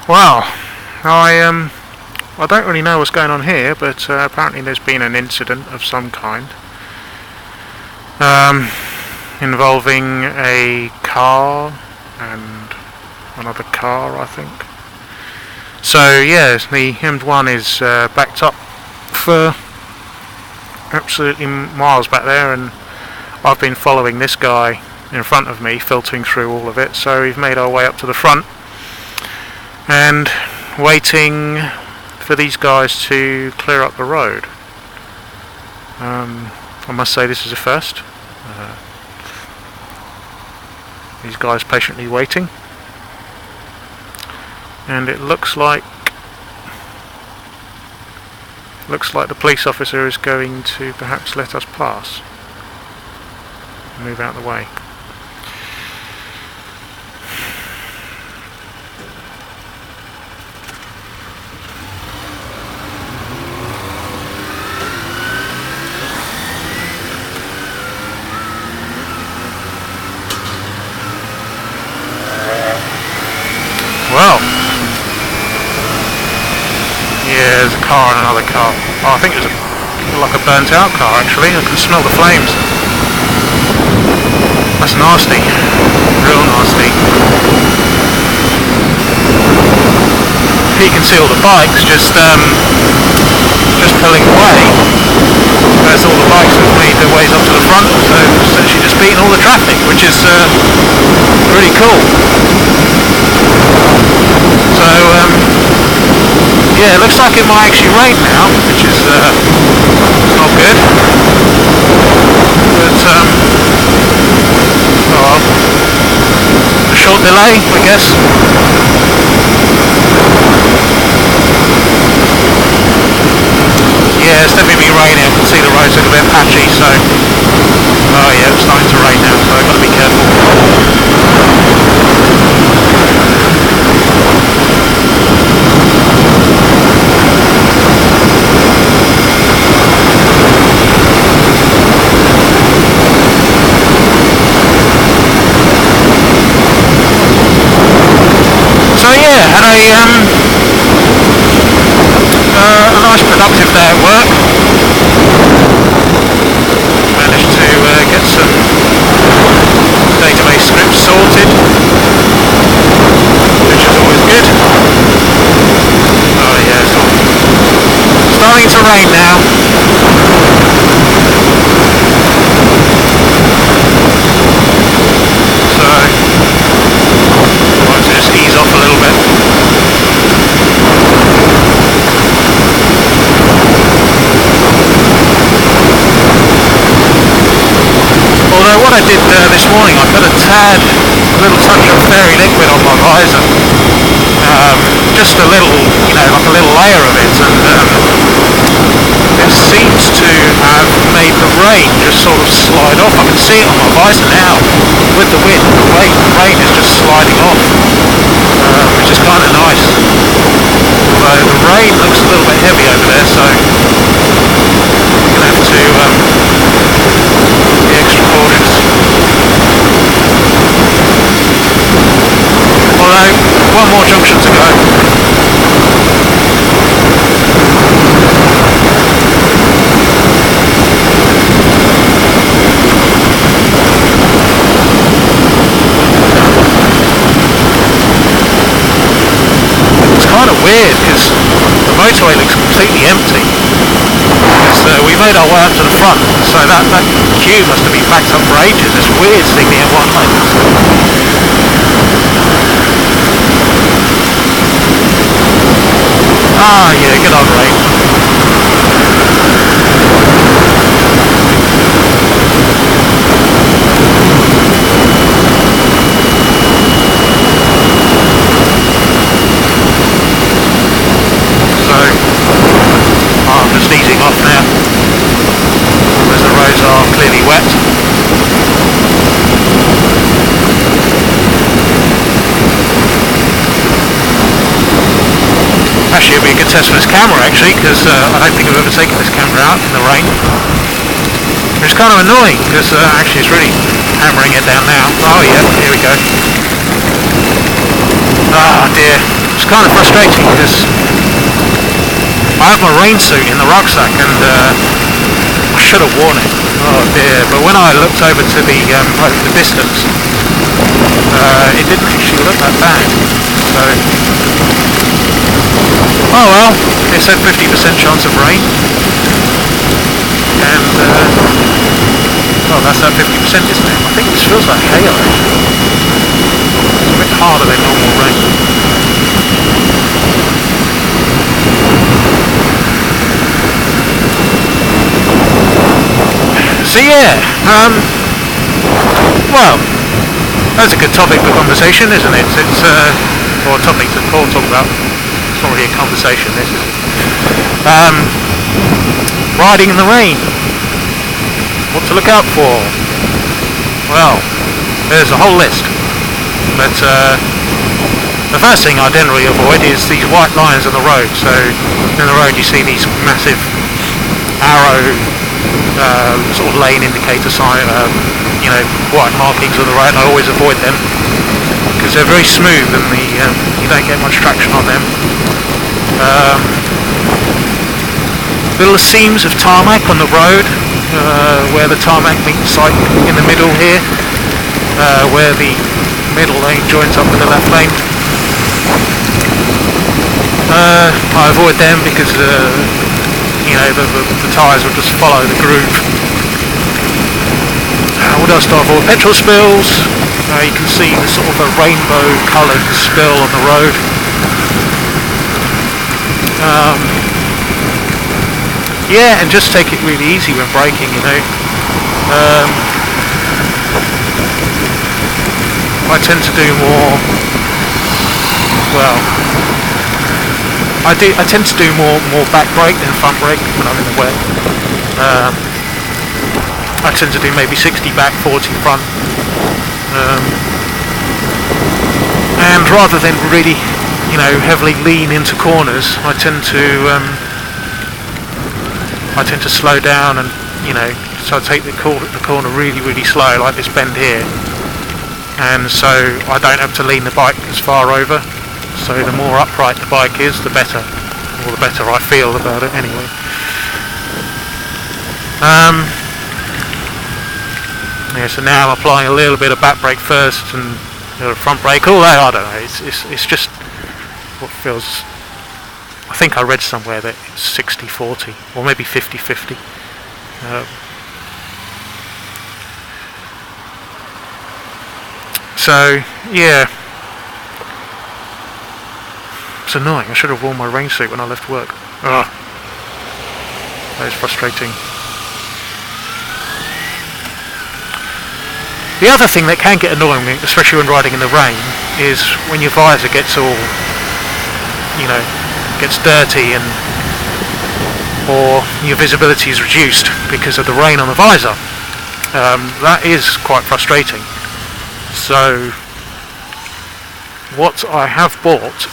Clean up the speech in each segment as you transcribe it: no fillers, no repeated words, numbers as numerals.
Well, I don't really know what's going on here, but apparently there's been an incident of some kind involving a car and another car, I think. So yeah, the M1 is backed up for absolutely miles back there, and I've been following this guy in front of me, filtering through all of it. So we've made our way up to the front and waiting for these guys to clear up the road. I must say this is a first. These guys patiently waiting, and it looks like the police officer is going to perhaps let us pass. Move out of the way. Well, yeah, there's a car and another car. Oh, I think it was like a burnt out car actually. I can smell the flames. That's nasty, real nasty. You can see all the bikes just pulling away. There's all the bikes have made their ways up to the front, so it's actually just beating all the traffic, which is really cool. So yeah, it looks like it might actually rain now, which is not good. But oh well, a short delay, I guess. Yeah, it's definitely raining. I can see the roads look a bit patchy, so oh yeah, it's starting to rain now, so I've got to be careful. So yeah, had a nice productive day at work. Managed to get some database scripts sorted, which is always good. Oh yeah, it's all starting to rain now. So I want to just ease off a little bit. Although what I did this morning, I put a little touch of fairy liquid on my visor. Just a little, like a little layer of it, and it seems to have made the rain just sort of slide off. I can see it on my visor now. With the wind, the rain is just sliding off, which is kind of nice. So the rain looks a little bit heavy over there, so I'm going to have to be extra cautious. Although, one more junction to go. Kind of weird because the motorway looks completely empty. So we made our way up to the front, so that queue must have been backed up for ages. It's weird seeing the M1 like this. Ah yeah, good old rain. I'm just easing off now, as the roads are clearly wet. Actually, it'll be a good test for this camera actually, because I don't think I've ever taken this camera out in the rain. It's kind of annoying, because actually it's really hammering it down now. Oh yeah, here we go. Ah dear. It's kind of frustrating because I have my rain suit in the rucksack and I should have worn it. Oh dear! But when I looked over to the distance, it didn't actually look that bad. So, oh well, it said 50% chance of rain, and well, that's that 50%, isn't it? I think this feels like hail actually. It's a bit harder than normal rain. So yeah, well, that's a good topic for conversation, isn't it? It's or a topic to talk about. It's not really a conversation, this is. Riding in the rain. What to look out for? Well, there's a whole list. But the first thing I generally avoid is these white lines on the road. So in the road you see these massive arrow sort of lane indicator sign, white markings on the road. I always avoid them because they're very smooth and you don't get much traction on them. Little seams of tarmac on the road, where the tarmac meets like in the middle here, where the middle lane joins up with the left lane. I avoid them because the tyres will just follow the groove. What else do I avoid? Petrol spills. You can see the sort of a rainbow coloured spill on the road. Yeah, and just take it really easy when braking, I tend to do more, I tend to do more back brake than front brake when I'm in the wet. I tend to do maybe 60 back, 40 front. And rather than really, heavily lean into corners, I tend to slow down and, so I take the corner really, really slow, like this bend here. And so I don't have to lean the bike as far over. So the more upright the bike is, the better. Or the better I feel about it anyway. So now I'm applying a little bit of back brake first and front brake. Although I don't know, it's just what feels. I think I read somewhere that it's 60-40 or maybe 50-50. So yeah, it's annoying. I should have worn my rain suit when I left work. That is frustrating. The other thing that can get annoying, especially when riding in the rain, is when your visor gets all, gets dirty or your visibility is reduced because of the rain on the visor. That is quite frustrating. So what I have bought,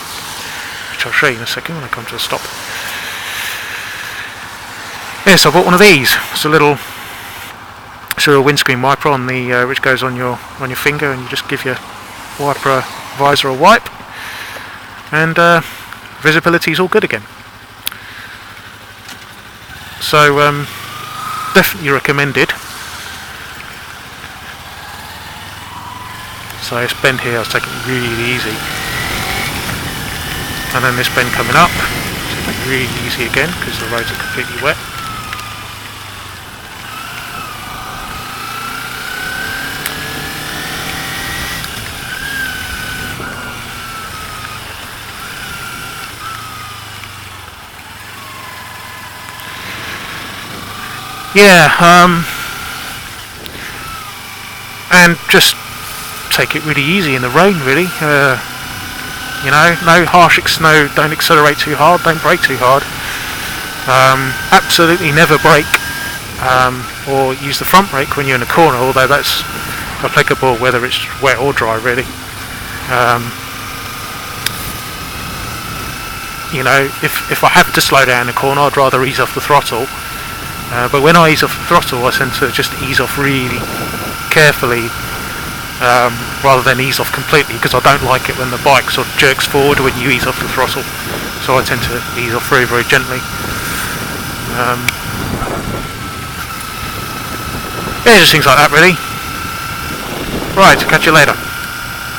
which I'll show you in a second when I come to a stop. Yes, I bought one of these. It's a little windscreen wiper on the which goes on your finger, and you just give your visor a wipe, and visibility is all good again. So definitely recommended. So this bend here I was taking really easy, and then this bend coming up, taking really easy again because the roads are completely wet. And just take it really easy in the rain, really. No harsh snow, don't accelerate too hard, don't brake too hard. Absolutely never brake or use the front brake when you're in a corner, although that's applicable whether it's wet or dry, really. If I have to slow down in a corner, I'd rather ease off the throttle. But when I ease off the throttle, I tend to just ease off really carefully rather than ease off completely, because I don't like it when the bike sort of jerks forward when you ease off the throttle. So I tend to ease off very, very gently. Yeah, just things like that really. Right, catch you later.